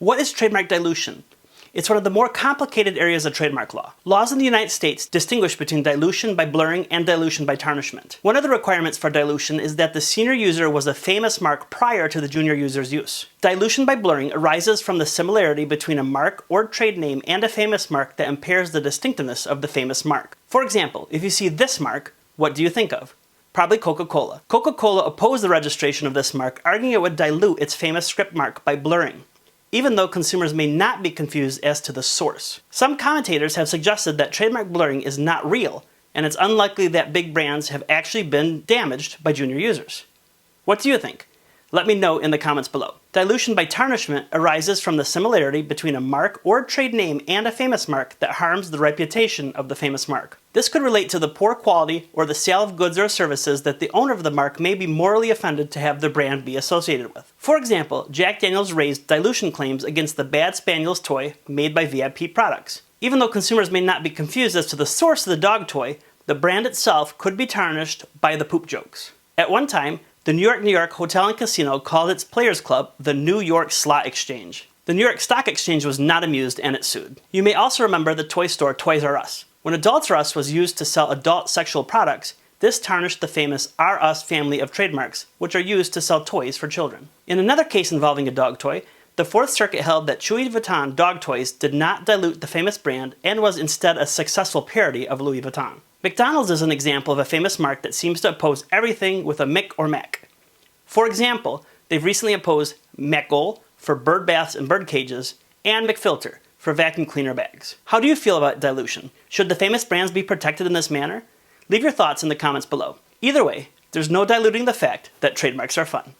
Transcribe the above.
What is trademark dilution? It's one of the more complicated areas of trademark law. Laws in the United States distinguish between dilution by blurring and dilution by tarnishment. One of the requirements for dilution is that the senior user was a famous mark prior to the junior user's use. Dilution by blurring arises from the similarity between a mark or trade name and a famous mark that impairs the distinctiveness of the famous mark. For example, if you see this mark, what do you think of? Probably Coca-Cola. Coca-Cola opposed the registration of this mark, arguing it would dilute its famous script mark by blurring, even though consumers may not be confused as to the source. Some commentators have suggested that trademark blurring is not real, and it's unlikely that big brands have actually been damaged by junior users. What do you think? Let me know in the comments below. Dilution by tarnishment arises from the similarity between a mark or trade name and a famous mark that harms the reputation of the famous mark. This could relate to the poor quality or the sale of goods or services that the owner of the mark may be morally offended to have the brand be associated with. For example, Jack Daniel's raised dilution claims against the Bad Spaniels toy made by VIP Products. Even though consumers may not be confused as to the source of the dog toy, the brand itself could be tarnished by the poop jokes. At one time, the New York Hotel and Casino called its Players Club the New York Slot Exchange. The New York Stock Exchange was not amused and it sued. You may also remember the toy store Toys R Us. When Adults R Us was used to sell adult sexual products, this tarnished the famous R Us family of trademarks, which are used to sell toys for children. In another case involving a dog toy, the Fourth Circuit held that chewy Vuitton dog toys did not dilute the famous brand and was instead a successful parody of Louis Vuitton. McDonald's is an example of a famous mark that seems to oppose everything with a Mick or Mac. For example, they've recently opposed Macgoal for bird baths and bird cages, and McFilter for vacuum cleaner bags. How do you feel about dilution? Should the famous brands be protected in this manner? Leave your thoughts in the comments below. Either way, there's no diluting the fact that trademarks are fun.